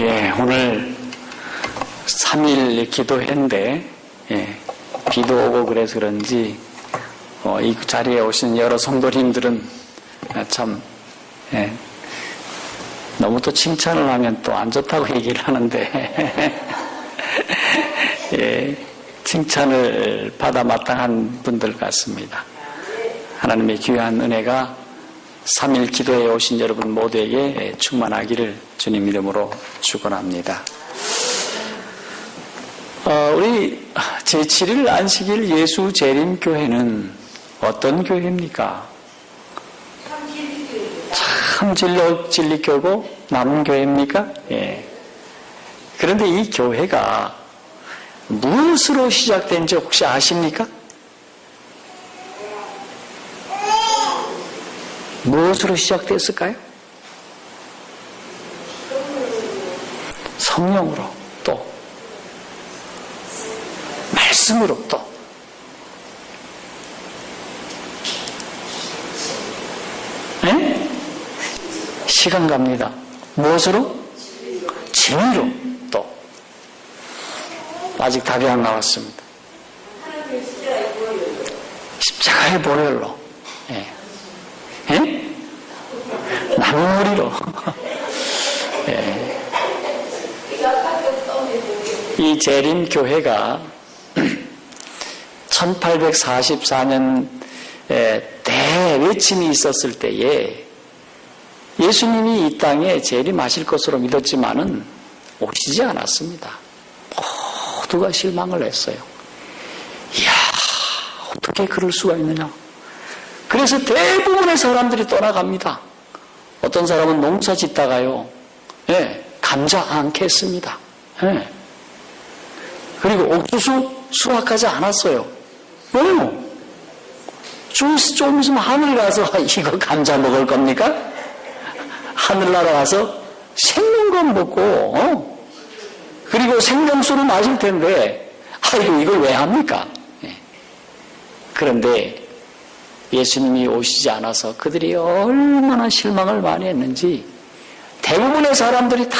오늘 3일 기도회인데, 비도 오고 그래서 그런지, 이 자리에 오신 여러 성도님들은 참, 너무 또 칭찬을 하면 또 안 좋다고 얘기를 하는데, 칭찬을 받아 마땅한 분들 같습니다. 하나님의 귀한 은혜가 3일 기도에 오신 여러분 모두에게 충만하기를 주님 이름으로 축원합니다. 우리 제7일 안식일 예수 재림교회는 어떤 교회입니까? 참 진리교고 남은 교회입니까? 그런데 이 교회가 무엇으로 시작된지 혹시 아십니까? 무엇으로 시작됐을까요? 성령으로, 또 말씀으로, 또 시간 갑니다. 무엇으로? 진리로, 또 아직 답이 안 나왔습니다. 십자가의 보혈로, 나무머리로. 이 재림교회가 1844년 대외침이 있었을 때에 예수님이 이 땅에 재림하실 것으로 믿었지만은 오시지 않았습니다. 모두가 실망을 했어요. 이야, 어떻게 그럴 수가 있느냐. 그래서 대부분의 사람들이 떠나갑니다. 어떤 사람은 농사 짓다가요, 감자 안 캤습니다. 그리고 옥수수 수확하지 않았어요. 왜요? 좀 있으면 하늘 가서 이거 감자 먹을 겁니까? 하늘나라 가서 생명 건 먹고, 그리고 생명수를 마실 텐데, 아이고, 이걸 왜 합니까? 그런데 예수님이 오시지 않아서 그들이 얼마나 실망을 많이 했는지 대부분의 사람들이 다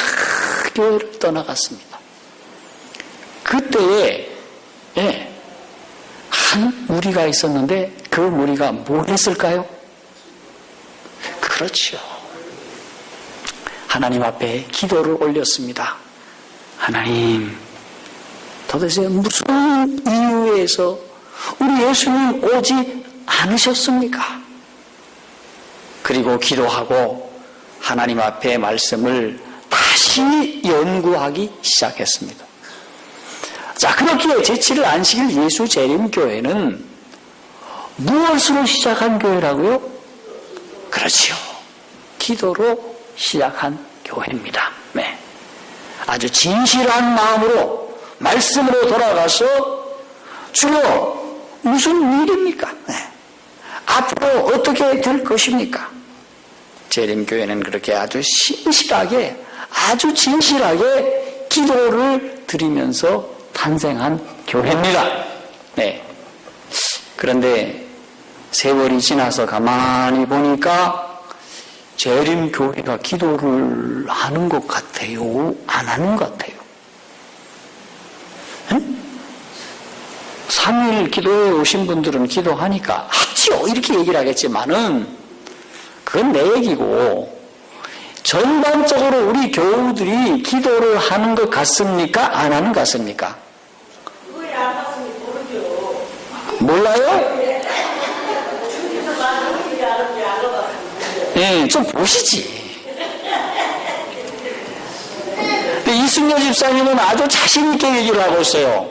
교회를 떠나갔습니다. 그때에 한 무리가 있었는데 그 무리가 뭘 했을까요? 그렇죠. 하나님 앞에 기도를 올렸습니다. 하나님, 도대체 무슨 이유에서 우리 예수님 오지 않으셨습니까? 그리고 기도하고 하나님 앞에 말씀을 다시 연구하기 시작했습니다. 자, 그렇기에 제7일 안식일 예수 재림교회는 무엇으로 시작한 교회라고요? 그렇지요. 기도로 시작한 교회입니다. 아주 진실한 마음으로 말씀으로 돌아가서 주여 무슨 일입니까? 앞으로 어떻게 될 것입니까? 재림교회는 그렇게 아주 신실하게, 아주 진실하게 기도를 드리면서 탄생한 교회입니다. 그런데 세월이 지나서 가만히 보니까 재림교회가 기도를 하는 것 같아요? 안 하는 것 같아요? 3일 기도에 오신 분들은 기도하니까 하지요, 이렇게 얘기를 하겠지만은 그건 내 얘기고, 전반적으로 우리 교우들이 기도를 하는 것 같습니까? 안 하는 것 같습니까? 그걸 안 봤으니 모르죠. 몰라요? 좀 보시지. 근데 이승려 집사님은 아주 자신있게 얘기를 하고 있어요.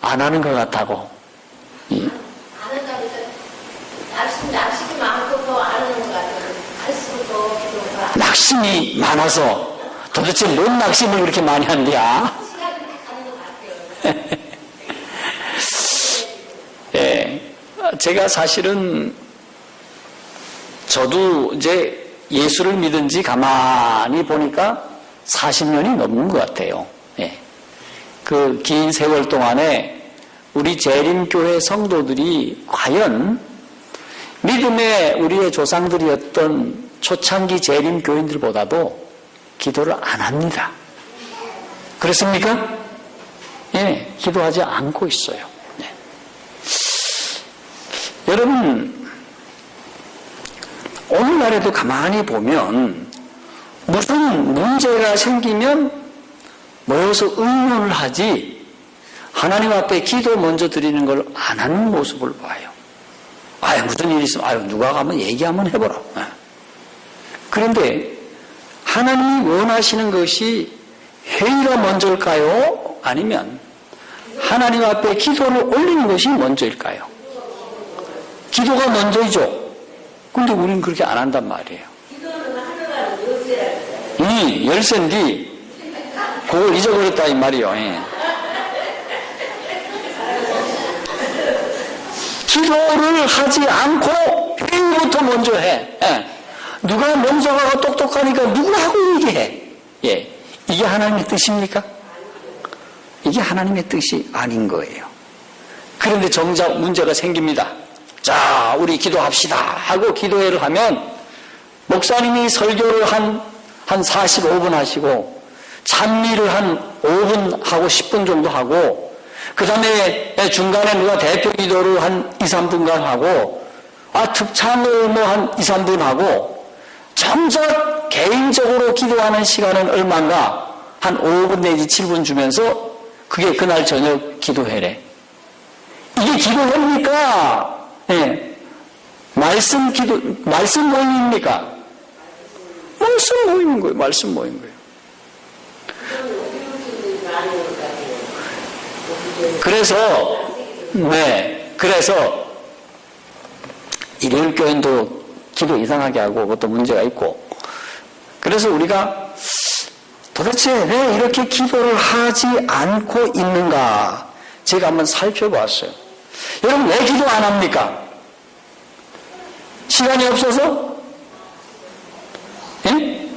안 하는 것 같다고. 안 한다고 낙심이 많고 더 안 하는 것 같아요. 갈수록 더 기도가. 낙심이 많아서 도대체 뭔 낙심을 그렇게 많이 한대야? 시간이 가는 것 같아요. 제가 사실은 저도 이제 예수를 믿은 지 가만히 보니까 40년이 넘는 것 같아요. 그 긴 세월 동안에 우리 재림교회 성도들이 과연 믿음의 우리의 조상들이었던 초창기 재림교인들보다도 기도를 안 합니다. 그렇습니까? 예, 기도하지 않고 있어요. 네. 여러분, 오늘날에도 가만히 보면 무슨 문제가 생기면 모여서 의논을 하지 하나님 앞에 기도 먼저 드리는 걸 안 하는 모습을 봐요. 아유, 무슨 일이 있으면, 아유, 누가 가면 얘기 한번 해보라. 그런데 하나님이 원하시는 것이 회의가 먼저일까요? 아니면 하나님 앞에 기도를 올리는 것이 먼저일까요? 기도가 먼저이죠. 근데 우리는 그렇게 안 한단 말이에요. 기도는 하늘나라는 열쇠라. 열쇠인데 그걸 잊어버렸다 이 말이요. 예. 기도를 하지 않고 회의부터 먼저 해. 예. 누가 명서가 똑똑하니까 누구하고 얘기해. 예. 이게 하나님의 뜻입니까? 이게 하나님의 뜻이 아닌 거예요. 그런데 정작 문제가 생깁니다. 자, 우리 기도합시다 하고 기도회를 하면 목사님이 설교를 한 45분 하시고 찬미를 한 5분 하고 10분 정도 하고 그 다음에 중간에 누가 대표 기도를 한 2, 3분간 하고 특창을 뭐 한 2, 3분 하고 정작 개인적으로 기도하는 시간은 얼마인가? 한 5분 내지 7분 주면서 그게 그날 저녁 기도회래. 이게 기도회입니까? 예. 말씀 모임입니까? 말씀 모임인 거예요. 말씀 모임인 거예요. 그래서 일요일 교인도 기도 이상하게 하고 그것도 문제가 있고 그래서 우리가 도대체 왜 이렇게 기도를 하지 않고 있는가 제가 한번 살펴봤어요. 여러분 왜 기도 안 합니까? 시간이 없어서? 예?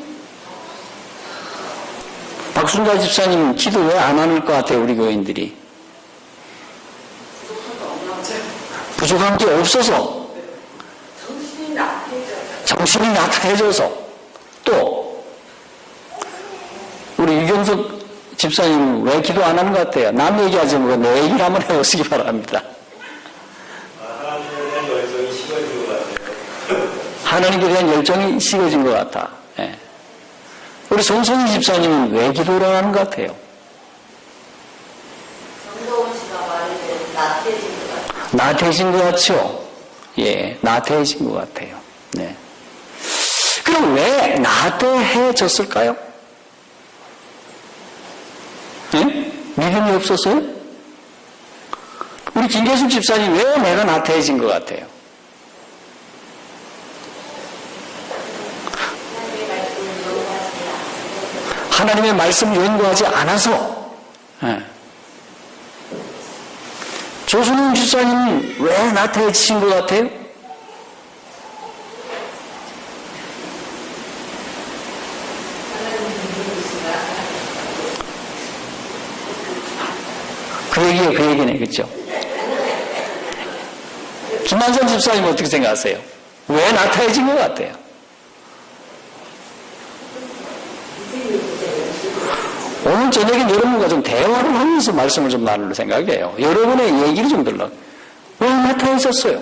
박순자 집사님 기도 왜 안 하는 것 같아요 우리 교인들이? 부족한 게 없어서 정신이 나타해져서 또 우리 유경석 집사님 왜 기도 안 하는 것 같아요? 남 얘기하지 말고 내 얘기를 한번 해보시기 바랍니다. 하나님께 대한 열정이 식어진 것 같아. 예. 우리 송송희 집사님은 왜 기도를 안 하는 것 같아요? 정동원 씨가 말해도 나태해진 것 같아요. 나태해진 것 같죠? 예, 나태해진 것 같아요. 네. 그럼 왜 나태해졌을까요? 예? 믿음이 없었어요? 우리 김계숙 집사님 왜 내가 나태해진 것 같아요? 하나님의 말씀을 연구하지 않아서. 예. 조순웅 집사님 왜 나태해지신 것 같아요? 그 얘기네, 그렇죠? 김한선 집사님 어떻게 생각하세요? 왜 나태해진 것 같아요? 오늘 저녁에 여러분과 좀 대화를 하면서 말씀을 좀 나눌 생각이에요. 여러분의 얘기를 좀 들러. 왜 나태해졌어요?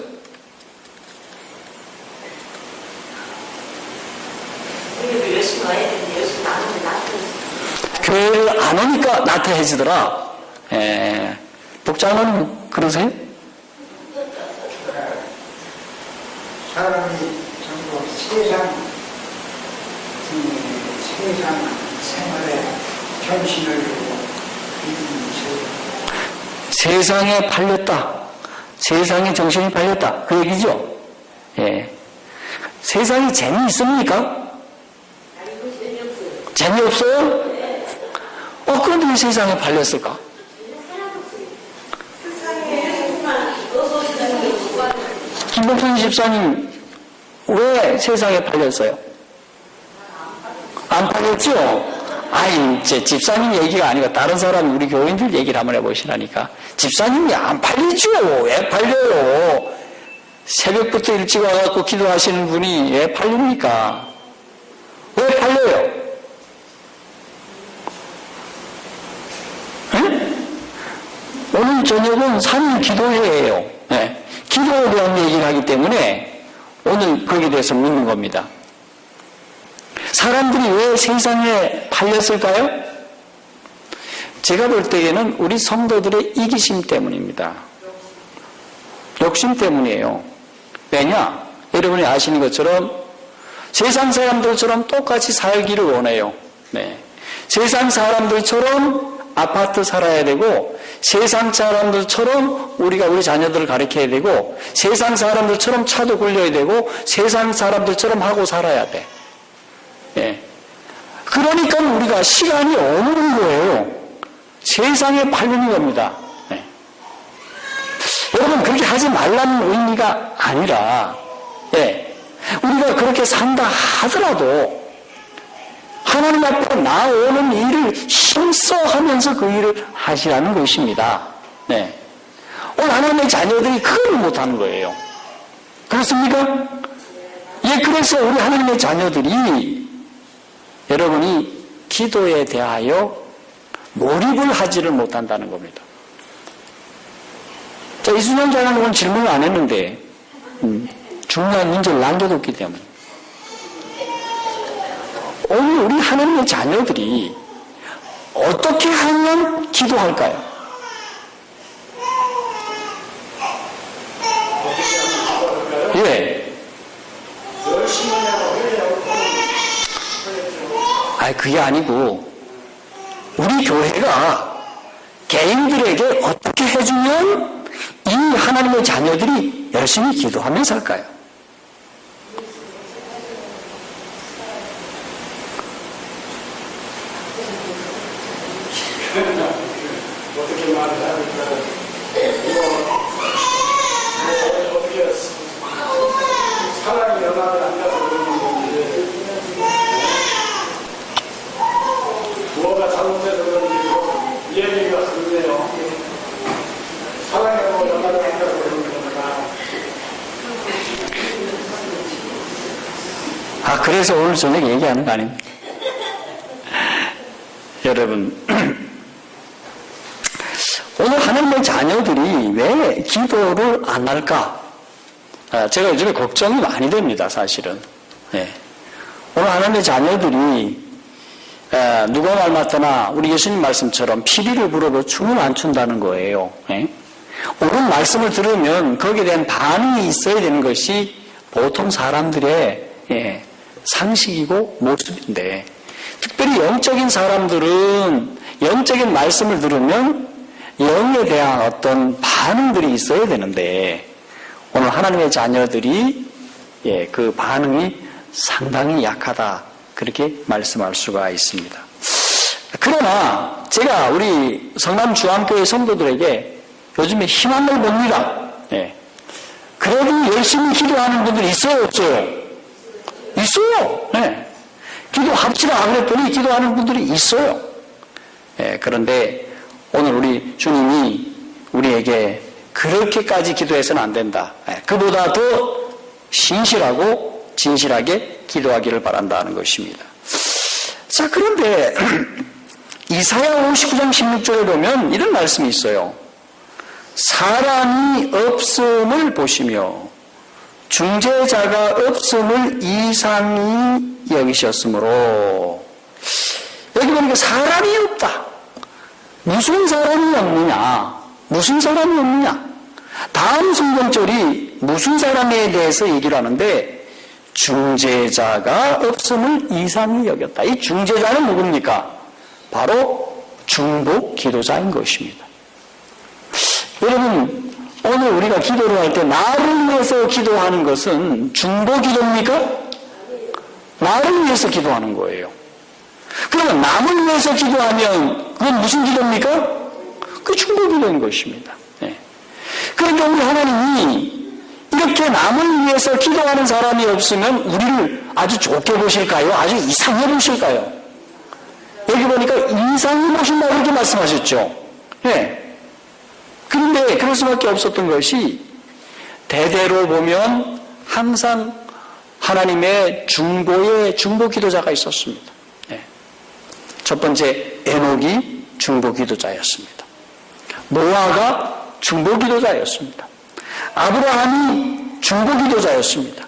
교회를 안 오니까 나태해지더라. 예. 독자는 그러세요? 사람이 전부 세상 생활에 정신을 두고 세상에 팔렸다. 세상에 정신이 팔렸다. 그 얘기죠? 예. 세상이 재미있습니까? 재미없어요? 그런데 왜 세상에 팔렸을까? 김봉선 집사님 왜 세상에 팔렸어요? 안 팔렸죠? 이제 집사님 얘기가 아니고 다른 사람 우리 교인들 얘기를 한번 해보시라니까. 집사님이 안 팔리죠? 왜 팔려요? 새벽부터 일찍 와갖고 기도하시는 분이 왜 팔립니까? 왜 팔려요? 오늘 저녁은 3일 기도회예요. 네. 기도에 대한 얘기를 하기 때문에 오늘 거기에 대해서 묻는 겁니다. 사람들이 왜 세상에 팔렸을까요? 제가 볼 때에는 우리 성도들의 이기심 때문입니다. 욕심 때문이에요. 왜냐? 여러분이 아시는 것처럼 세상 사람들처럼 똑같이 살기를 원해요. 네. 세상 사람들처럼 아파트 살아야 되고, 세상 사람들처럼 우리가 우리 자녀들을 가르쳐야 되고, 세상 사람들처럼 차도 굴려야 되고, 세상 사람들처럼 하고 살아야 돼. 예. 그러니까 우리가 시간이 없는 거예요. 세상에 팔리는 겁니다. 예. 여러분, 그렇게 하지 말라는 의미가 아니라, 예. 우리가 그렇게 산다 하더라도, 하나님 앞에 나오는 일을 힘써 하면서 그 일을 하시라는 것입니다. 네. 오늘 하나님의 자녀들이 그걸 못하는 거예요. 그렇습니까? 예, 그래서 우리 하나님의 자녀들이 여러분이 기도에 대하여 몰입을 하지를 못한다는 겁니다. 자, 이순영 장로는 질문을 안 했는데 중요한 문제를 남겨뒀기 때문에 오늘 우리 하나님의 자녀들이 어떻게 하면 기도할까요? 예. 그게 아니고 우리 교회가 개인들에게 어떻게 해주면 이 하나님의 자녀들이 열심히 기도하면서 할까요? 어떻게 말을 하니까 어떻게 사랑의 연합을 안 가서 그런 건데 뭐가 잘못돼서 그런지 얘기가 그러네요. 사랑의 연합을 안 가서 그런 거니까. 그래서 오늘 저녁에 얘기하는 거 아닙니까? 여러분, 오늘 하나님의 자녀들이 왜 기도를 안 할까? 제가 요즘에 걱정이 많이 됩니다, 사실은. 네. 오늘 하나님의 자녀들이 누가 말 맞더나 우리 예수님 말씀처럼 피리를 불어도 춤을 안 춘다는 거예요. 네. 오늘 말씀을 들으면 거기에 대한 반응이 있어야 되는 것이 보통 사람들의 상식이고 모습인데, 특별히 영적인 사람들은 영적인 말씀을 들으면 영에 대한 어떤 반응들이 있어야 되는데, 오늘 하나님의 자녀들이 그 반응이 상당히 약하다, 그렇게 말씀할 수가 있습니다. 그러나 제가 우리 성남중앙교회 성도들에게 요즘에 희망을 봅니다. 그래도 열심히 기도하는 분들이 있어요, 없어요? 있어요. 기도합시다 그랬더니 기도하는 분들이 있어요. 그런데 오늘 우리 주님이 우리에게 그렇게까지 기도해서는 안 된다. 그보다 더 신실하고 진실하게 기도하기를 바란다는 것입니다. 자, 그런데 이사야 59장 16절에 보면 이런 말씀이 있어요. 사람이 없음을 보시며 중재자가 없음을 이상히 여기셨으므로, 여기 보니까 사람이 없다. 무슨 사람이 없느냐? 무슨 사람이 없느냐? 다음 성경절이 무슨 사람에 대해서 얘기를 하는데, 중재자가 없음을 이상히 여겼다. 이 중재자는 누굽니까? 바로 중보 기도자인 것입니다. 여러분, 오늘 우리가 기도를 할 때 나를 위해서 기도하는 것은 중보 기도입니까? 나를 위해서 기도하는 거예요. 그러면 남을 위해서 기도하면 그건 무슨 기도입니까? 그 중보 기도인 것입니다. 그러니까 우리 하나님이 이렇게 남을 위해서 기도하는 사람이 없으면 우리를 아주 좋게 보실까요? 아주 이상해 보실까요? 여기 보니까 이상해 보신다고 이렇게 말씀하셨죠. 그런데 그럴 수밖에 없었던 것이, 대대로 보면 항상 하나님의 중보 기도자가 있었습니다. 첫 번째 에녹이 중보 기도자였습니다. 노아가 중보기도자였습니다. 아브라함이 중보기도자였습니다.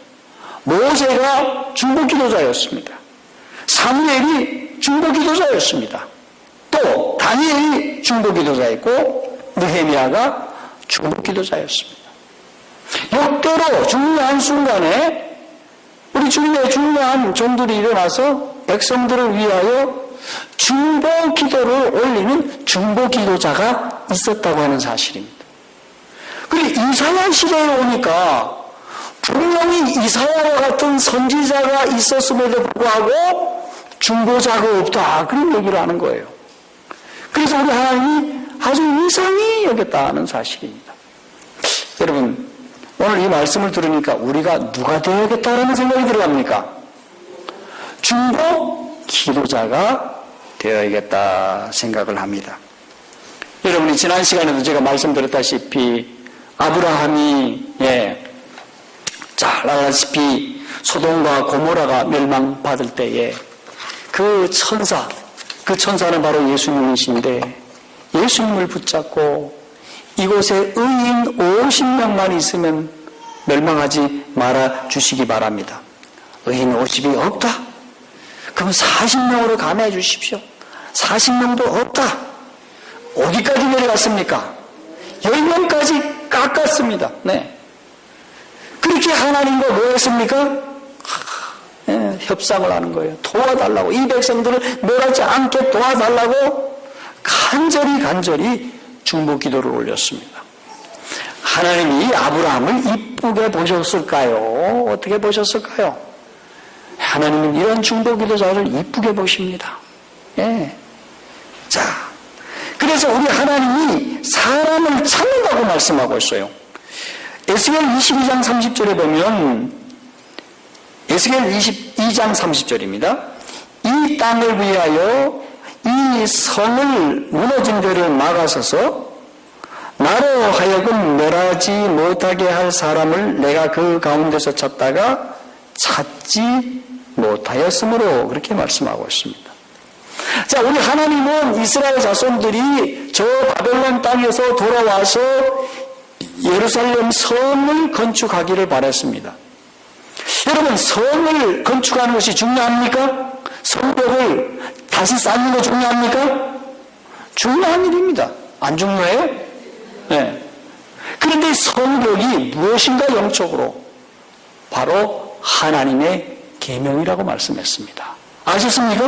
모세가 중보기도자였습니다. 사무엘이 중보기도자였습니다. 또 다니엘이 중보기도자였고 느헤미야가 중보기도자였습니다. 역대로 중요한 순간에 우리 주님의 중요한 종들이 일어나서 백성들을 위하여 중보기도를 올리는 중보기도자가 있었다고 하는 사실입니다. 그리고 이사야 시대에 오니까 분명히 이사야와 같은 선지자가 있었음에도 불구하고 중보자가 없다, 그런 얘기를 하는 거예요. 그래서 우리 하나님이 아주 이상히 여겼다는 사실입니다. 여러분, 오늘 이 말씀을 들으니까 우리가 누가 되어야겠다라는 생각이 들어갑니까? 중보 기도자가 되어야겠다 생각을 합니다. 여러분이 지난 시간에도 제가 말씀드렸다시피 아브라함이 잘 알다시피 소돔과 고모라가 멸망받을 때에 그 천사는 바로 예수님이신데 예수님을 붙잡고 이곳에 의인 50명만 있으면 멸망하지 말아 주시기 바랍니다. 의인 50이 없다? 그럼 40명으로 감해 주십시오. 40명도 없다. 어디까지 내려갔습니까? 10명까지 깎았습니다. 네. 그렇게 하나님과 뭐 했습니까? 협상을 하는 거예요. 도와달라고. 이 백성들을 멸하지 않게 도와달라고 간절히 중보 기도를 올렸습니다. 하나님이 아브라함을 이쁘게 보셨을까요? 어떻게 보셨을까요? 하나님은 이런 중보 기도자를 이쁘게 보십니다. 자, 그래서 우리 하나님이 사람을 찾는다고 말씀하고 있어요. 에스겔 22장 30절에 보면 에스겔 22장 30절입니다. 이 땅을 위하여 이 성을 무너진 데를 막아서서 나로 하여금 멸하지 못하게 할 사람을 내가 그 가운데서 찾다가 찾지 못하였으므로 그렇게 말씀하고 있습니다. 자, 우리 하나님은 이스라엘 자손들이 저 바벨론 땅에서 돌아와서 예루살렘 성을 건축하기를 바랬습니다. 여러분, 성을 건축하는 것이 중요합니까? 성벽을 다시 쌓는 거 중요합니까? 중요한 일입니다. 안 중요해요? 네. 그런데 성벽이 무엇인가 영적으로? 바로 하나님의 계명이라고 말씀했습니다. 아셨습니까?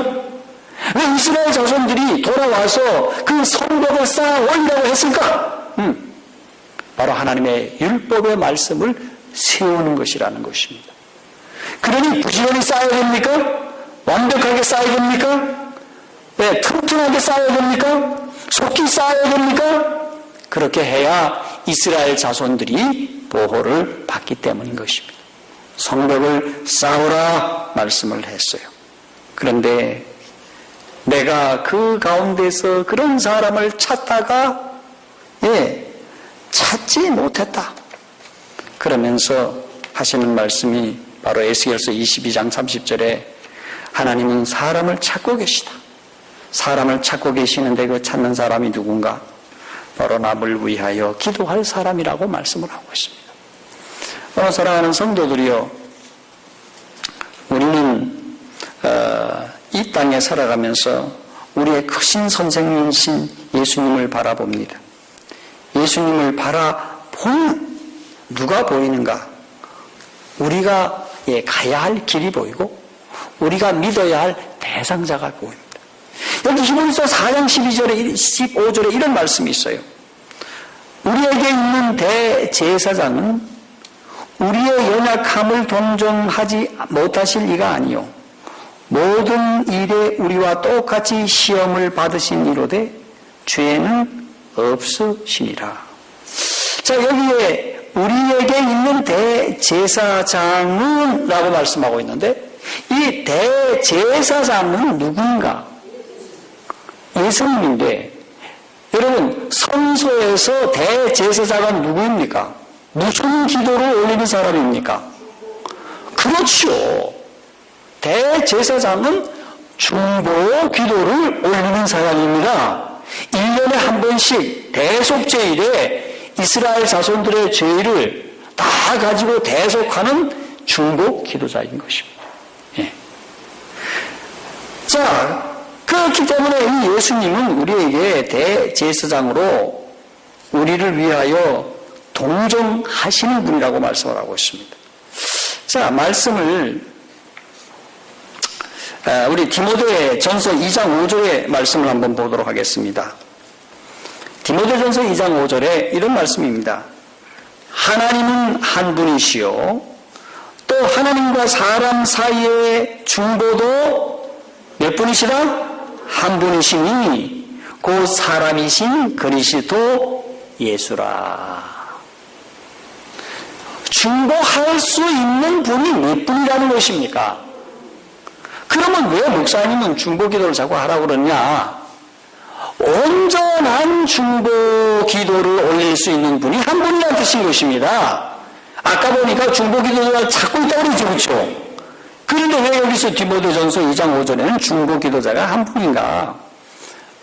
왜 이스라엘 자손들이 돌아와서 그 성벽을 쌓아 올리라고 했을까? 바로 하나님의 율법의 말씀을 세우는 것이라는 것입니다. 그러니 부지런히 쌓아야 됩니까? 완벽하게 쌓아야 됩니까? 네, 튼튼하게 쌓아야 됩니까? 속히 쌓아야 됩니까? 그렇게 해야 이스라엘 자손들이 보호를 받기 때문인 것입니다. 성벽을 쌓으라 말씀을 했어요. 그런데 내가 그 가운데서 그런 사람을 찾다가 찾지 못했다. 그러면서 하시는 말씀이 바로 에스겔서 22장 30절에 하나님은 사람을 찾고 계시다. 사람을 찾고 계시는데 그 찾는 사람이 누군가? 바로 남을 위하여 기도할 사람이라고 말씀을 하고 있습니다. 오늘 사랑하는 성도들이요, 우리는 이 땅에 살아가면서 우리의 크신 선생님이신 예수님을 바라봅니다. 예수님을 바라보면 누가 보이는가? 우리가 가야 할 길이 보이고 우리가 믿어야 할 대상자가 보입니다. 여기 히브리서 4장 12절에 15절에 이런 말씀이 있어요. 우리에게 있는 대제사장은 우리의 연약함을 동정하지 못하실 이가 아니요 모든 일에 우리와 똑같이 시험을 받으신 이로되 죄는 없으시니라. 자, 여기에 우리에게 있는 대제사장은 라고 말씀하고 있는데 이 대제사장은 누군가? 예수님인데, 여러분, 성소에서 대제사장은 누구입니까? 무슨 기도를 올리는 사람입니까? 그렇죠. 대제사장은 중보 기도를 올리는 사람입니다. 1년에 한 번씩 대속죄일에 이스라엘 자손들의 죄를 다 가지고 대속하는 중보 기도자인 것입니다. 예. 자, 그렇기 때문에 이 예수님은 우리에게 대제사장으로 우리를 위하여 동정하시는 분이라고 말씀을 하고 있습니다. 자, 말씀을 우리 디모데 전서 2장 5절의 말씀을 한번 보도록 하겠습니다. 디모데 전서 2장 5절에 이런 말씀입니다. 하나님은 한 분이시요 또 하나님과 사람 사이의 중보도 몇 분이시다? 한 분이시니 그 사람이신 그리스도 예수라. 중보할 수 있는 분이 몇 분이라는 것입니까? 그러면 왜 목사님은 중보 기도를 자꾸 하라고 그러냐? 온전한 중보 기도를 올릴 수 있는 분이 한 분이라는 뜻인 것입니다. 아까 보니까 중보 기도가 자꾸 있다고 그러죠, 그렇죠? 그런데 왜 여기서 디모데전서 2장 5절에는 중보 기도자가 한 분인가?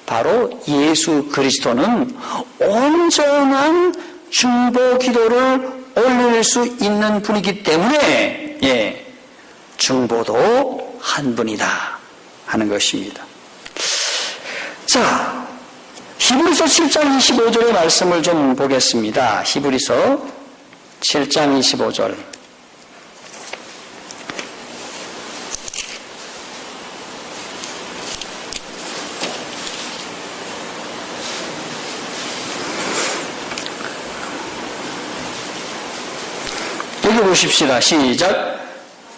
바로 예수 그리스도는 온전한 중보 기도를 올릴 수 있는 분이기 때문에 중보도 한 분이다 하는 것입니다. 자, 히브리서 7장 25절의 말씀을 좀 보겠습니다. 히브리서 7장 25절. 여기 보십시다. 시작.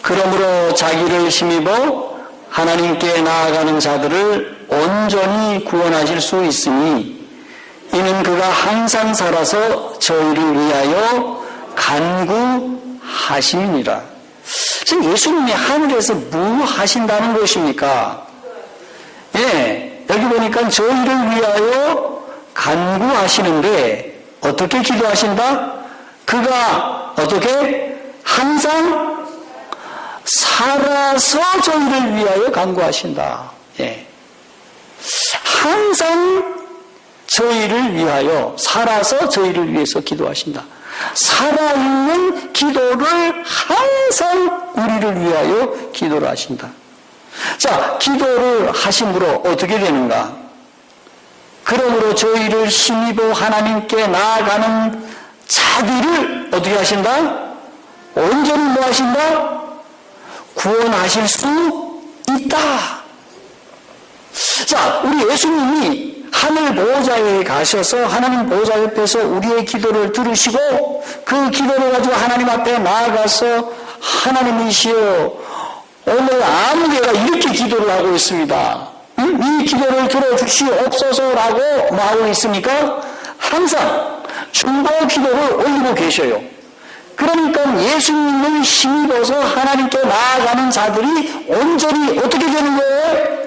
그러므로 자기를 힘입어 하나님께 나아가는 자들을 온전히 구원하실 수 있으니 이는 그가 항상 살아서 저희를 위하여 간구하심이니라. 지금 예수님이 하늘에서 뭐 하신다는 것입니까? 여기 보니까 저희를 위하여 간구하시는데 어떻게 기도하신다? 그가 어떻게? 항상 살아서 저희를 위하여 간구하신다. 항상 저희를 위하여 살아서 저희를 위해서 기도하신다. 살아있는 기도를 항상 우리를 위하여 기도를 하신다. 자, 기도를 하심으로 어떻게 되는가? 그러므로 저희를 힘입어 하나님께 나아가는 자들을 어떻게 하신다? 온전히 뭐 하신다? 구원하실 수 있다. 자, 우리 예수님이 하늘 보호자에 가셔서 하나님 보호자 옆에서 우리의 기도를 들으시고 그 기도를 가지고 하나님 앞에 나아가서 하나님이시여 오늘 아무개가 이렇게 기도를 하고 있습니다. 이 기도를 들어주시옵소서라고 하고 있으니까 항상 중보 기도를 올리고 계셔요. 그러니까 예수님을 힘입어서 하나님께 나아가는 자들이 온전히 어떻게 되는 거예요?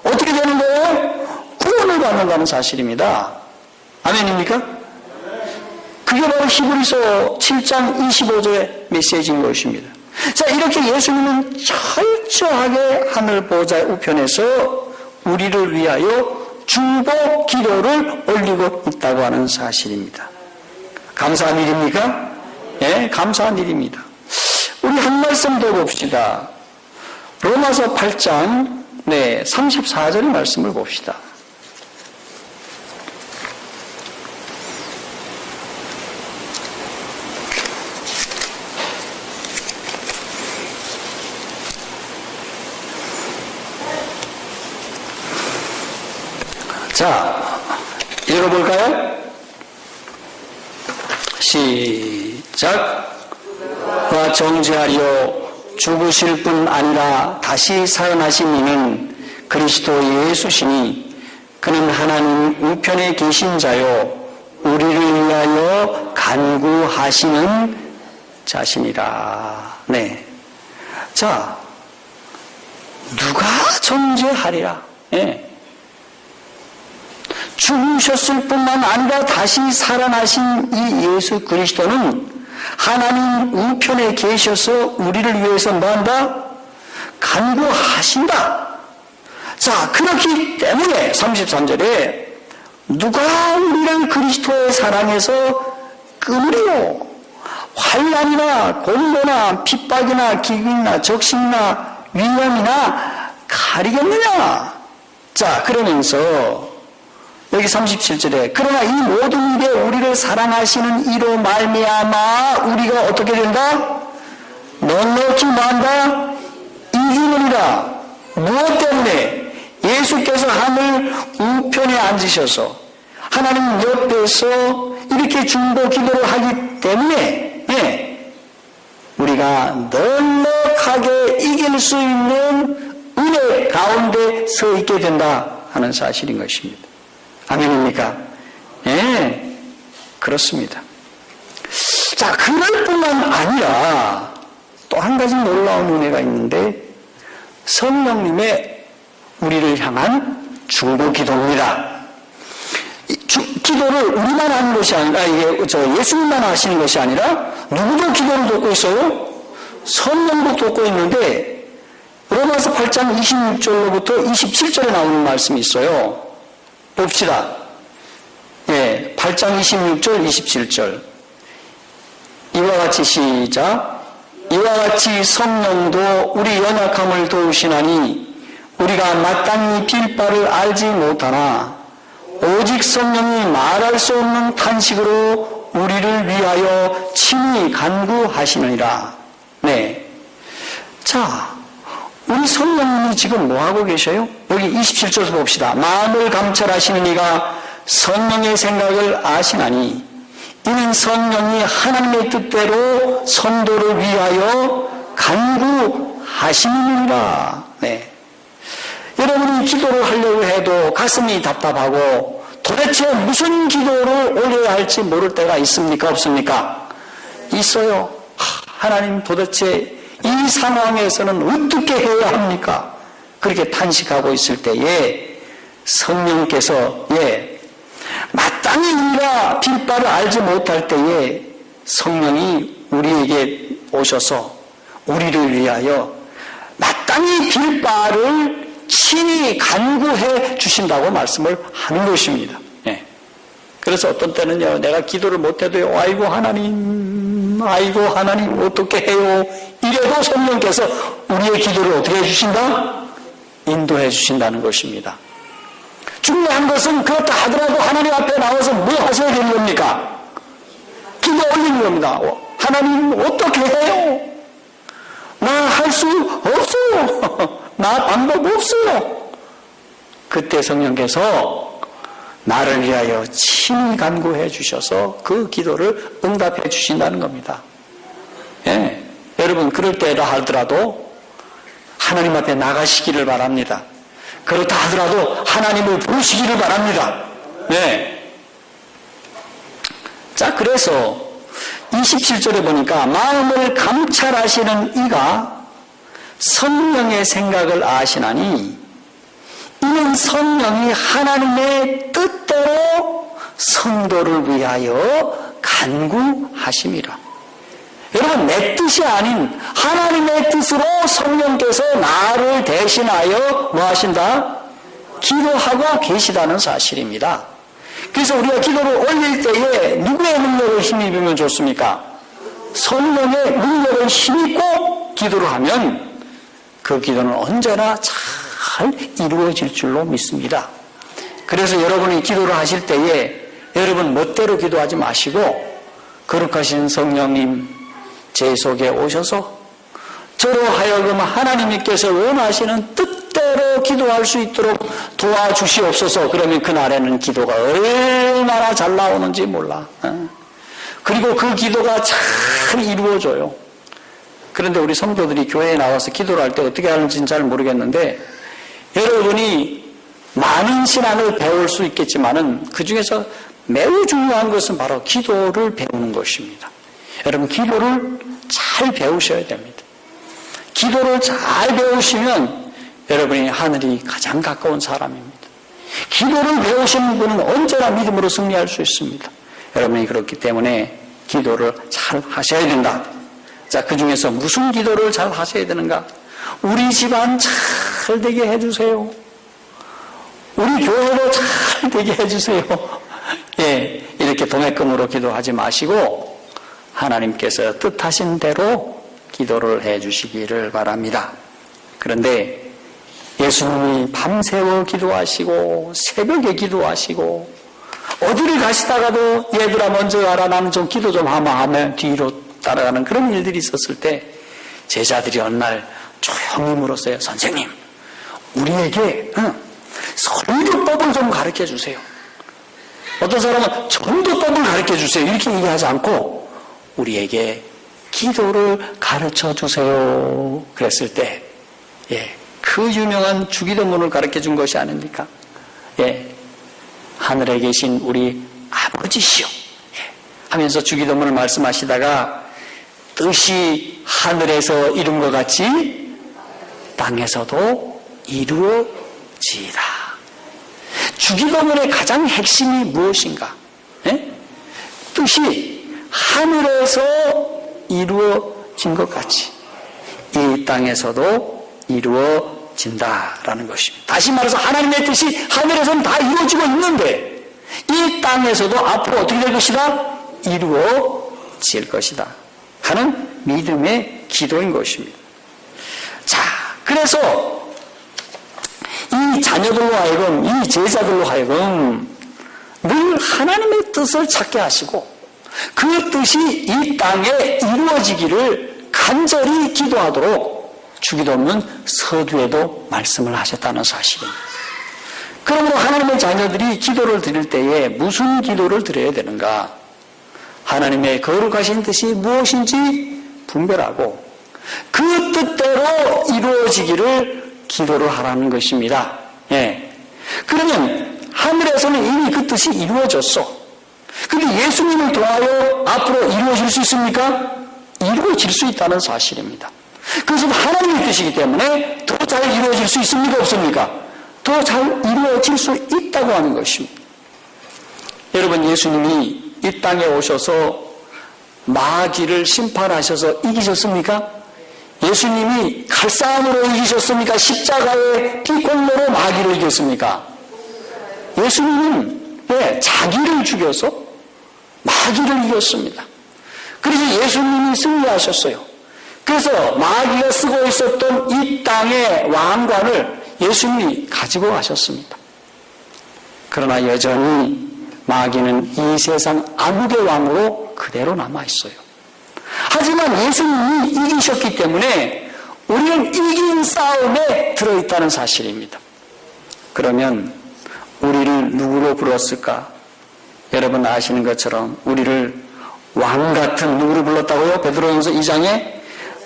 어떻게 되는 거예요? 구원을 받는다는 사실입니다. 아멘입니까? 그게 바로 히브리서 7장 25절의 메시지인 것입니다. 자, 이렇게 예수님은 철저하게 하늘 보호자의 우편에서 우리를 위하여 중보 기도를 올리고 있다고 하는 사실입니다. 감사한 일입니까? 감사한 일입니다. 우리 한 말씀 더 봅시다. 로마서 8장 34절의 말씀을 봅시다. 자, 읽어볼까요? 시작. 와 정죄하리요 죽으실 뿐 아니라 다시 살아나신 이는 그리스도 예수시니 그는 하나님 우편에 계신 자요 우리를 위하여 간구하시는 자신이라. 자, 누가 정죄하리라? 죽으셨을 뿐만 아니라 다시 살아나신 이 예수 그리스도는 하나님 우편에 계셔서 우리를 위해서 뭐한다? 간구하신다. 자, 그렇기 때문에 33절에 누가 우리를 그리스도의 사랑에서 끊으리요? 환난이나 공고나 핍박이나 기근이나 적신이나 위험이나 가리겠느냐? 자, 그러면서 여기 37절에 그러나 이 모든 일에 우리를 사랑하시는 이로 말미암아 우리가 어떻게 된다? 넉넉히 뭐한다? 이기느니라. 무엇 때문에? 예수께서 하늘 우편에 앉으셔서 하나님 옆에서 이렇게 중보 기도를 하기 때문에 우리가 넉넉하게 이길 수 있는 은혜 가운데 서 있게 된다 하는 사실인 것입니다. 아멘입니까? 예, 그렇습니다. 자, 그럴 뿐만 아니라 또 한 가지 놀라운 은혜가 있는데 성령님의 우리를 향한 중보 기도입니다. 기도를 우리만 하는 것이 아니라 예수님만 하시는 것이 아니라 누구도 기도를 돕고 있어요? 성령도 돕고 있는데 로마서 8장 26절로부터 27절에 나오는 말씀이 있어요. 봅시다. 8장 26절 27절 이와 같이 시작. 이와 같이 성령도 우리 연약함을 도우시나니 우리가 마땅히 빌 바를 알지 못하나 오직 성령이 말할 수 없는 탄식으로 우리를 위하여 친히 간구하시느니라. 네. 자, 우리 성령님이 지금 뭐하고 계셔요? 여기 27절에서 봅시다. 마음을 감찰하시는 이가 성령의 생각을 아시나니 이는 성령이 하나님의 뜻대로 선도를 위하여 간구하시느니라. 네. 여러분이 기도를 하려고 해도 가슴이 답답하고 도대체 무슨 기도를 올려야 할지 모를 때가 있습니까? 없습니까? 있어요. 하나님 도대체 이 상황에서는 어떻게 해야 합니까? 그렇게 탄식하고 있을 때에 성령께서 마땅히 우리가 빌 바를 알지 못할 때에 성령이 우리에게 오셔서 우리를 위하여 마땅히 빌 바를 친히 간구해 주신다고 말씀을 하는 것입니다. 그래서 어떤 때는요, 내가 기도를 못해도요, 아이고 하나님 어떻게 해요? 이래도 성령께서 우리의 기도를 어떻게 해주신다? 인도해 주신다는 것입니다. 중요한 것은 그렇다 하더라도 하나님 앞에 나와서 뭐 하셔야 되는 겁니까? 기도 올리는 겁니다. 하나님 어떻게 해요? 나 할 수 없어요. 나 방법 없어요. 그때 성령께서 나를 위하여 친히 간구해 주셔서 그 기도를 응답해 주신다는 겁니다. 여러분 그럴 때라 하더라도 하나님 앞에 나가시기를 바랍니다. 그렇다 하더라도 하나님을 부르시기를 바랍니다. 자, 그래서 27절에 보니까 마음을 감찰하시는 이가 성령의 생각을 아시나니 이는 성령이 하나님의 뜻대로 성도를 위하여 간구하심이라. 여러분, 내 뜻이 아닌 하나님의 뜻으로 성령께서 나를 대신하여 뭐 하신다? 기도하고 계시다는 사실입니다. 그래서 우리가 기도를 올릴 때에 누구의 능력을 힘입으면 좋습니까? 성령의 능력을 힘입고 기도를 하면 그 기도는 언제나 잘 이루어질 줄로 믿습니다. 그래서 여러분이 기도를 하실 때에 여러분 멋대로 기도하지 마시고 거룩하신 성령님 제 속에 오셔서 저로 하여금 하나님께서 원하시는 뜻대로 기도할 수 있도록 도와주시옵소서. 그러면 그날에는 기도가 얼마나 잘 나오는지 몰라. 그리고 그 기도가 잘 이루어져요. 그런데 우리 성도들이 교회에 나와서 기도를 할 때 어떻게 하는지는 잘 모르겠는데 여러분이 많은 신앙을 배울 수 있겠지만은 그 중에서 매우 중요한 것은 바로 기도를 배우는 것입니다. 여러분 기도를 잘 배우셔야 됩니다. 기도를 잘 배우시면 여러분이 하늘이 가장 가까운 사람입니다. 기도를 배우시는 분은 언제나 믿음으로 승리할 수 있습니다. 여러분이 그렇기 때문에 기도를 잘 하셔야 된다. 자, 그 중에서 무슨 기도를 잘 하셔야 되는가? 우리 집안 잘 되게 해주세요. 우리 교회도 잘 잘 되게 해주세요. 예, 이렇게 동해금으로 기도하지 마시고 하나님께서 뜻하신 대로 기도를 해주시기를 바랍니다. 그런데 예수님이 밤새워 기도하시고 새벽에 기도하시고 어디를 가시다가도 얘들아 먼저 가라 나는 좀 기도 좀 하면 뒤로 따라가는 그런 일들이 있었을 때 제자들이 어느 날 조용히 물었어요. 선생님, 우리에게 설교법을 좀 가르쳐 주세요. 어떤 사람은 전도법을 가르쳐 주세요. 이렇게 얘기하지 않고 우리에게 기도를 가르쳐 주세요. 그랬을 때, 그 유명한 주기도문을 가르쳐 준 것이 아닙니까? 하늘에 계신 우리 아버지시여. 하면서 주기도문을 말씀하시다가 뜻이 하늘에서 이룬 것 같이 땅에서도 이루어지이다. 주기도문의 가장 핵심이 무엇인가? 뜻이 하늘에서 이루어진 것 같이 이 땅에서도 이루어진다라는 것입니다. 다시 말해서 하나님의 뜻이 하늘에서는 다 이루어지고 있는데 이 땅에서도 앞으로 어떻게 될 것이다? 이루어질 것이다 하는 믿음의 기도인 것입니다. 자, 그래서 이 자녀들로 하여금, 이 제자들로 하여금 늘 하나님의 뜻을 찾게 하시고 그 뜻이 이 땅에 이루어지기를 간절히 기도하도록 주기도문 서두에도 말씀을 하셨다는 사실입니다. 그러므로 하나님의 자녀들이 기도를 드릴 때에 무슨 기도를 드려야 되는가? 하나님의 거룩하신 뜻이 무엇인지 분별하고 그 뜻대로 이루어지기를 기도를 하라는 것입니다. 그러면 하늘에서는 이미 그 뜻이 이루어졌어. 그런데 예수님을 통하여 앞으로 이루어질 수 있습니까? 이루어질 수 있다는 사실입니다. 그것은 하나님의 뜻이기 때문에 더 잘 이루어질 수 있습니까? 없습니까? 더 잘 이루어질 수 있다고 하는 것입니다. 여러분, 예수님이 이 땅에 오셔서 마귀를 심판하셔서 이기셨습니까? 예수님이 칼싸움으로 이기셨습니까? 십자가의 피콜로로 마귀를 이겼습니까? 예수님은 자기를 죽여서 마귀를 이겼습니다. 그래서 예수님이 승리하셨어요. 그래서 마귀가 쓰고 있었던 이 땅의 왕관을 예수님이 가지고 가셨습니다. 그러나 여전히 마귀는 이 세상 암흑의 왕으로 그대로 남아있어요. 하지만 예수님이 이기셨기 때문에 우리는 이긴 싸움에 들어있다는 사실입니다. 그러면 우리를 누구로 불렀을까? 여러분 아시는 것처럼 우리를 왕같은 누구로 불렀다고요? 베드로전서 2장에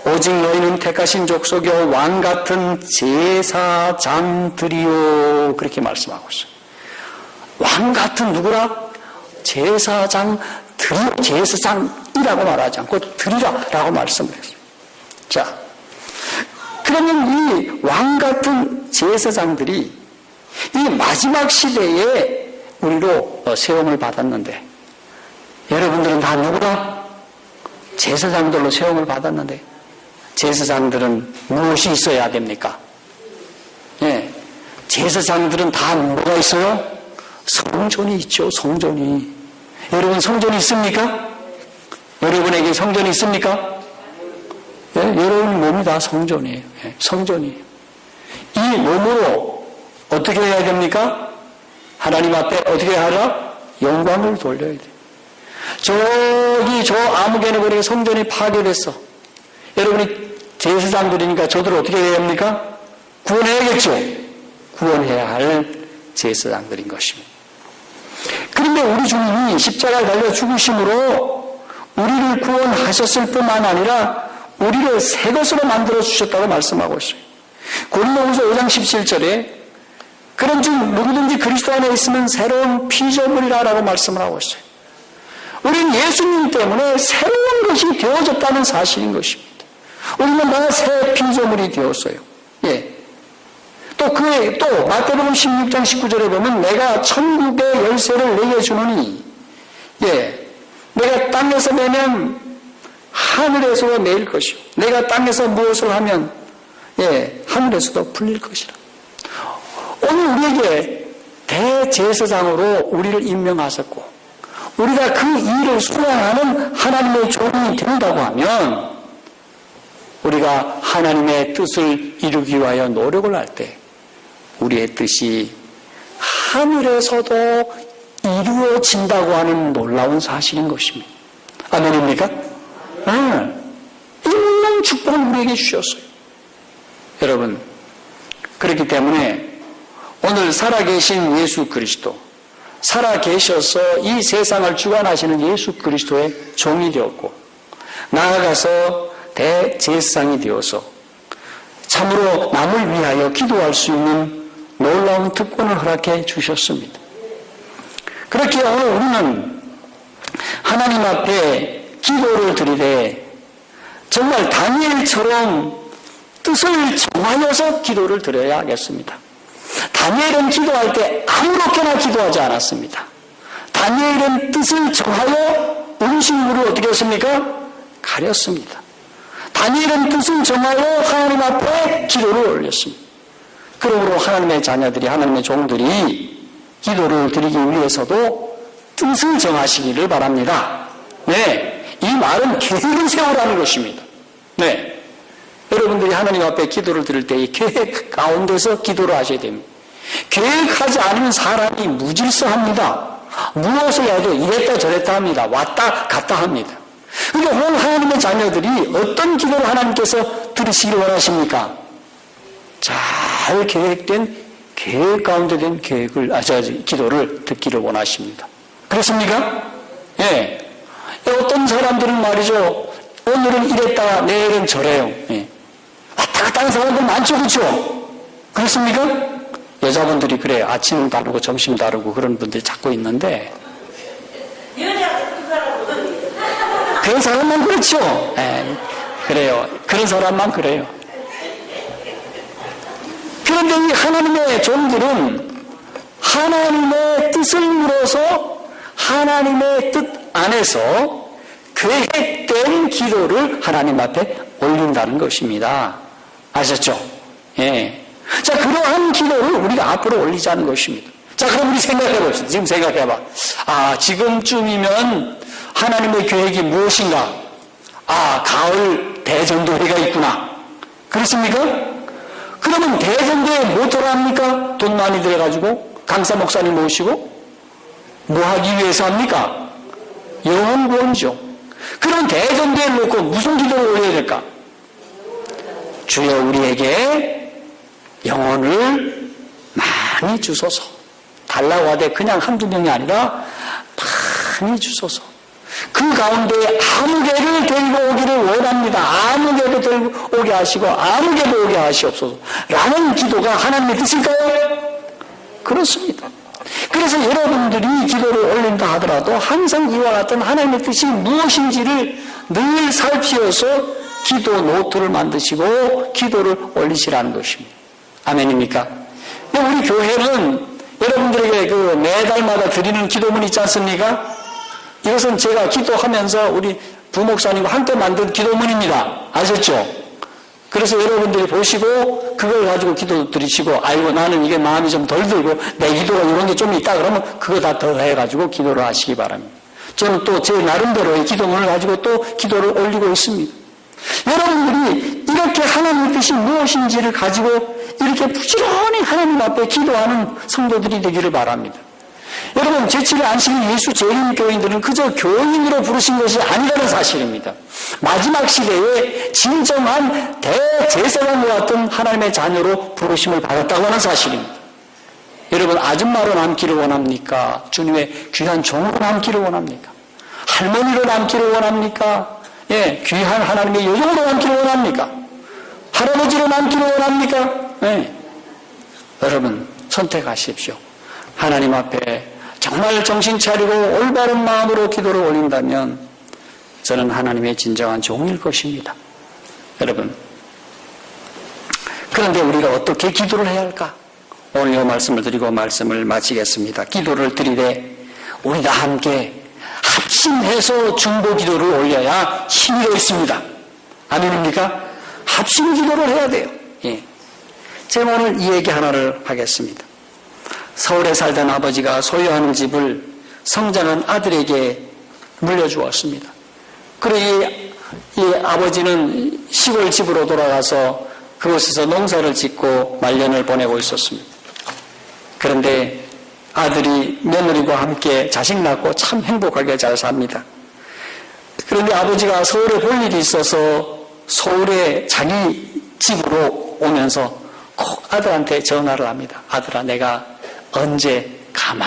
오직 너희는 택하신 족속이요 왕같은 제사장들이요 그렇게 말씀하고 있어요. 왕같은 누구라? 제사장들이요. 제사장이라고 말하지 않고 들이라라고 말씀을 했어요. 자, 그러면 이 왕같은 제사장들이 이 마지막 시대에 우리로 세움을 받았는데 여러분들은 다 누구라? 제사장들로 세움을 받았는데 제사장들은 무엇이 있어야 됩니까? 제사장들은 다 뭐가 있어요? 성전이 있죠. 성전이. 여러분 성전이 있습니까? 여러분에게 성전이 있습니까? 여러분 몸이 다 성전이에요. 성전이에요. 이 몸으로 어떻게 해야 됩니까? 하나님 앞에 어떻게 하라? 영광을 돌려야 돼요. 저기 저 아무개는 거리에 성전이 파괴됐어. 여러분이 제사장들이니까 저들을 어떻게 해야 합니까? 구원해야겠죠. 구원해야 할 제사장들인 것입니다. 그런데 우리 주님이 십자가에 달려 죽으심으로 우리를 구원하셨을 뿐만 아니라 우리를 새 것으로 만들어 주셨다고 말씀하고 있어요. 고린도후서 5장 17절에 그런즉 누구든지 그리스도 안에 있으면 새로운 피조물이라고 말씀을 하고 있어요. 우리는 예수님 때문에 새로운 것이 되어졌다는 사실인 것입니다. 우리는 다 새 피조물이 되었어요. 또 마태복음 16장 19절에 보면 내가 천국의 열쇠를 내게 주노니 내가 땅에서 내면 하늘에서 내릴 것이요 내가 땅에서 무엇을 하면 하늘에서도 풀릴 것이라. 오늘 우리에게 대제사장으로 우리를 임명하셨고 우리가 그 일을 수행하는 하나님의 종이 된다고 하면 우리가 하나님의 뜻을 이루기 위하여 노력을 할 때 우리의 뜻이 하늘에서도 이루어진다고 하는 놀라운 사실인 것입니다. 아멘입니까? 이 놀라운 축복을 우리에게 주셨어요. 여러분, 그렇기 때문에 오늘 살아계신 예수 그리스도, 살아계셔서 이 세상을 주관하시는 예수 그리스도의 종이 되었고 나아가서 대제사장이 되어서 참으로 남을 위하여 기도할 수 있는 놀라운 특권을 허락해 주셨습니다. 그렇게 오늘 우리는 하나님 앞에 기도를 드리되 정말 다니엘처럼 뜻을 정하여서 기도를 드려야 하겠습니다. 다니엘은 기도할 때 아무렇게나 기도하지 않았습니다. 다니엘은 뜻을 정하여 음식물을 어떻게 했습니까? 가렸습니다. 다니엘은 뜻을 정하여 하나님 앞에 기도를 올렸습니다. 그러므로 하나님의 자녀들이, 하나님의 종들이 기도를 드리기 위해서도 뜻을 정하시기를 바랍니다. 네, 이 말은 계획을 세우라는 것입니다. 네, 여러분들이 하나님 앞에 기도를 드릴 때 이 계획 가운데서 기도를 하셔야 됩니다. 계획하지 않으면 사람이 무질서합니다. 무엇을 해도 이랬다 저랬다 합니다. 왔다 갔다 합니다. 그러니까 오늘 하나님의 자녀들이 어떤 기도를 하나님께서 들으시기를 원하십니까? 잘 계획된 계획 가운데 된 기도를 듣기를 원하십니다. 그렇습니까? 예. 어떤 사람들은 말이죠. 오늘은 이랬다 내일은 저래요. 예. 왔다 갔다 하는 사람들 많죠, 그렇죠? 그렇습니까? 여자분들이 그래요. 아침 다르고 점심 다르고 그런 분들이 자꾸 있는데 그런 사람만 그렇죠. 예. 그래요. 그런 사람만 그래요. 그런데 이 하나님의 종들은 하나님의 뜻을 물어서 하나님의 뜻 안에서 계획된 기도를 하나님 앞에 올린다는 것입니다. 아셨죠? 예. 자, 그러한 기도를 우리가 앞으로 올리자는 것입니다. 자, 그럼 우리 생각해 봅시다. 지금 생각해봐. 아, 지금쯤이면 하나님의 계획이 무엇인가? 아, 가을 대전도회가 있구나. 그렇습니까? 그러면 대전도에 뭐 들어갑니까? 돈 많이 들여가지고 강사 목사님 모시고 뭐 하기 위해서 합니까? 영혼 구원이죠. 그럼 대전도에 놓고 무슨 기도를 올려야 될까? 주여 우리에게 영혼을 많이 주소서. 달라고 하되 그냥 한두 명이 아니라 많이 주소서. 그 가운데 아무개를 데리고 오기를 원합니다. 아무개도 데리고 오게 하시고 아무개도 오게 하시옵소서. 라는 기도가 하나님의 뜻일까요? 그렇습니다. 그래서 여러분들이 기도를 올린다 하더라도 항상 이와 같은 하나님의 뜻이 무엇인지를 늘 살피어서 기도 노트를 만드시고 기도를 올리시라는 것입니다. 아멘입니까? 우리 교회는 여러분들에게 그 매달마다 드리는 기도문 있지 않습니까? 이것은 제가 기도하면서 우리 부목사님과 함께 만든 기도문입니다. 아셨죠? 그래서 여러분들이 보시고 그걸 가지고 기도 드리시고 아이고 나는 이게 마음이 좀 덜 들고 내 기도가 이런 게 좀 있다 그러면 그거 다 더해가지고 기도를 하시기 바랍니다. 저는 또 제 나름대로의 기도문을 가지고 또 기도를 올리고 있습니다. 여러분들이 이렇게 하나님의 뜻이 무엇인지를 가지고 이렇게 부지런히 하나님 앞에 기도하는 성도들이 되기를 바랍니다. 여러분, 제7일 안식일 예수 재림 교인들은 그저 교인으로 부르신 것이 아니라는 사실입니다. 마지막 시대에 진정한 대제사장과 같은 하나님의 자녀로 부르심을 받았다고 하는 사실입니다. 여러분, 아줌마로 남기를 원합니까? 주님의 귀한 종으로 남기를 원합니까? 할머니로 남기를 원합니까? 예, 귀한 하나님의 여종으로 남기를 원합니까? 할아버지로 남기를 원합니까? 예. 여러분, 선택하십시오. 하나님 앞에 정말 정신 차리고 올바른 마음으로 기도를 올린다면 저는 하나님의 진정한 종일 것입니다. 여러분, 그런데 우리가 어떻게 기도를 해야 할까? 오늘 이 말씀을 드리고 말씀을 마치겠습니다. 기도를 드리되 우리 다 함께 합심해서 중보 기도를 올려야 힘이 있습니다. 아멘입니까? 합심 기도를 해야 돼요. 예. 제가 오늘 이 얘기 하나를 하겠습니다. 서울에 살던 아버지가 소유하는 집을 성장한 아들에게 물려주었습니다. 그리고 이 아버지는 시골 집으로 돌아가서 그곳에서 농사를 짓고 말년을 보내고 있었습니다. 그런데 아들이 며느리와 함께 자식 낳고 참 행복하게 잘 삽니다. 그런데 아버지가 서울에 볼 일이 있어서 서울에 자기 집으로 오면서 꼭 아들한테 전화를 합니다. 아들아, 내가 언제 가마?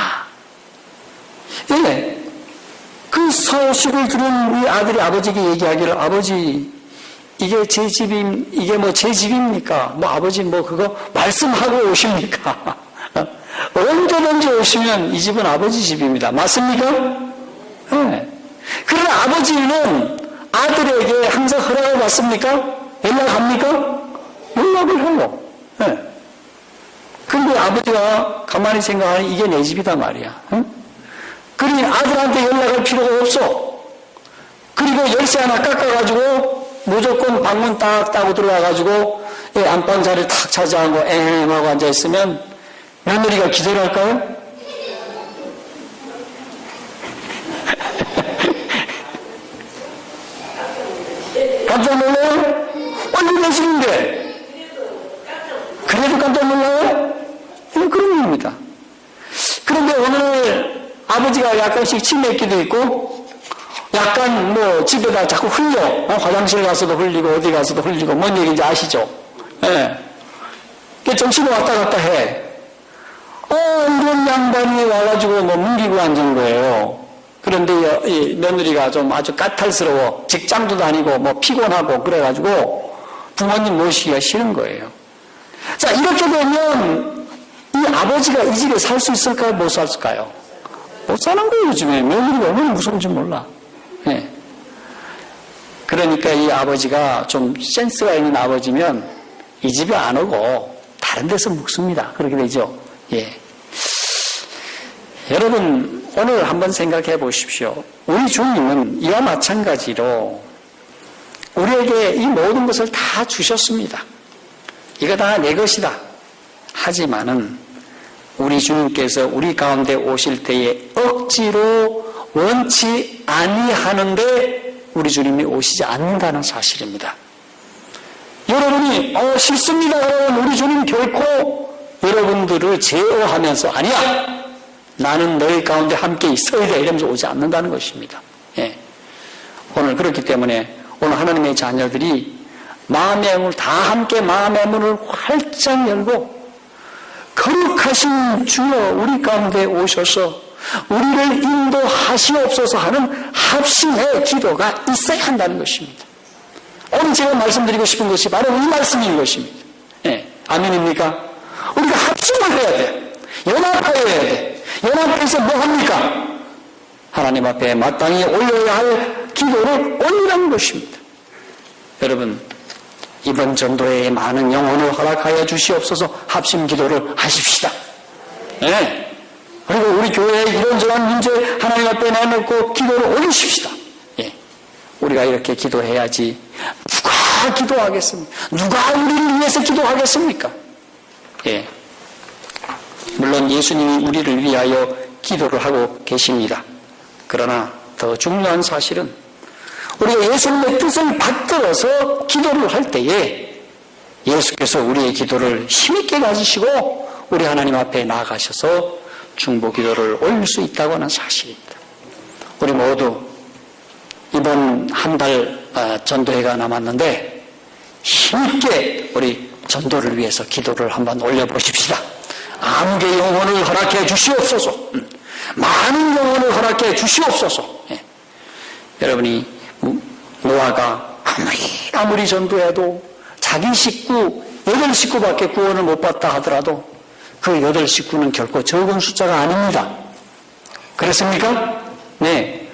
예. 그 소식을 들은 우리 아들이 아버지에게 얘기하기를, 아버지, 이게 제 집입니까? 아버지 그거 말씀하고 오십니까? 언제든지 오시면 이 집은 아버지 집입니다. 맞습니까? 네. 그러나 아버지는 아들에게 항상 허락을 받습니까? 연락합니까? 연락을 해요. 네. 근데 아버지가 가만히 생각하면 이게 내 집이다 말이야. 응? 그러니 아들한테 연락할 필요가 없어. 그리고 열쇠 하나 깎아가지고 무조건 방문 딱 따고 들어가가지고 안방 자리를 탁 차지하고 하고 앉아있으면 며느리가 기도를 할까요? 깜짝 놀라요? 얼른 계시는데 그래도 깜짝 놀라요? 그런 겁니다. 그런데 오늘 아버지가 약간씩 치맥기도 있고 약간 집에다 자꾸 흘려. 화장실 가서도 흘리고 어디 가서도 흘리고 뭔 얘기인지 아시죠? 예. 정신이 왔다 갔다 해. 이런 양반이 와가지고 뭉기고 앉은 거예요. 그런데 이 며느리가 좀 아주 까탈스러워. 직장도 다니고 피곤하고 그래가지고 부모님 모시기가 싫은 거예요. 자, 이렇게 되면 이 아버지가 이 집에 살 수 있을까요? 못 살까요? 못 사는 거예요, 요즘에. 며느리가 얼마나 무서운지 몰라. 네. 그러니까 이 아버지가 좀 센스가 있는 아버지면 이 집에 안 오고 다른 데서 묵습니다. 그렇게 되죠. 예. 여러분, 오늘 한번 생각해 보십시오. 우리 주님은 이와 마찬가지로 우리에게 이 모든 것을 다 주셨습니다. 이거 다 내 것이다. 하지만은 우리 주님께서 우리 가운데 오실 때에 억지로 원치 아니하는데 우리 주님이 오시지 않는다는 사실입니다. 여러분이 싫습니다. 여러분, 우리 주님 결코 여러분들을 제어하면서 아니야, 나는 너희 가운데 함께 있어야 돼 이러면서 오지 않는다는 것입니다. 예. 오늘 그렇기 때문에 오늘 하나님의 자녀들이 마음의 문을 다 함께 마음의 문을 활짝 열고 거룩하신 주여 우리 가운데 오셔서 우리를 인도하시옵소서 하는 합심의 기도가 있어야 한다는 것입니다. 오늘 제가 말씀드리고 싶은 것이 바로 이 말씀인 것입니다. 예. 아멘입니까? 우리가 합심을 해야 돼. 연합하여야 돼. 연합해서 뭐 합니까? 하나님 앞에 마땅히 올려야 할 기도를 올리라는 것입니다. 여러분, 이번 전도에 많은 영혼을 허락하여 주시옵소서. 합심 기도를 하십시다. 네. 그리고 우리 교회에 이런저런 문제 하나님 앞에 내놓고 기도를 올리십시다. 예. 우리가 이렇게 기도해야지 누가 기도하겠습니까? 누가 우리를 위해서 기도하겠습니까? 예. 물론 예수님이 우리를 위하여 기도를 하고 계십니다. 그러나 더 중요한 사실은 우리가 예수님의 뜻을 받들어서 기도를 할 때에 예수께서 우리의 기도를 힘있게 가지시고 우리 하나님 앞에 나아가셔서 중보 기도를 올릴 수 있다고 하는 사실입니다. 우리 모두 이번 한 달 전도회가 남았는데 힘있게 우리 전도를 위해서 기도를 한번 올려보십시다. 아무개 영혼을 허락해 주시옵소서. 많은 영혼을 허락해 주시옵소서. 예. 여러분이 노아가 아무리 전도해도 자기 식구 8식구밖에 구원을 못 받다 하더라도 그 8식구는 결코 적은 숫자가 아닙니다. 그렇습니까? 네.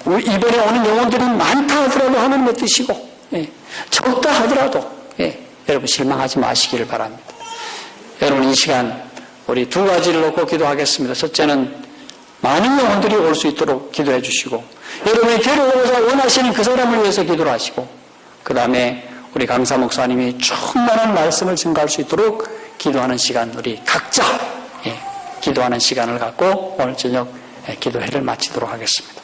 이번에 오는 영혼들이 많다 하더라도 하나님의 뜻이고, 예. 적다 하더라도, 예. 여러분 실망하지 마시기를 바랍니다. 여러분 이 시간 우리 두 가지를 놓고 기도하겠습니다. 첫째는 많은 영혼들이 올 수 있도록 기도해 주시고, 여러분이 데려오고자 원하시는 그 사람을 위해서 기도를 하시고, 그 다음에 우리 강사 목사님이 충만한 말씀을 증가할 수 있도록 기도하는 시간 우리 각자 기도하는 시간을 갖고 오늘 저녁 기도회를 마치도록 하겠습니다.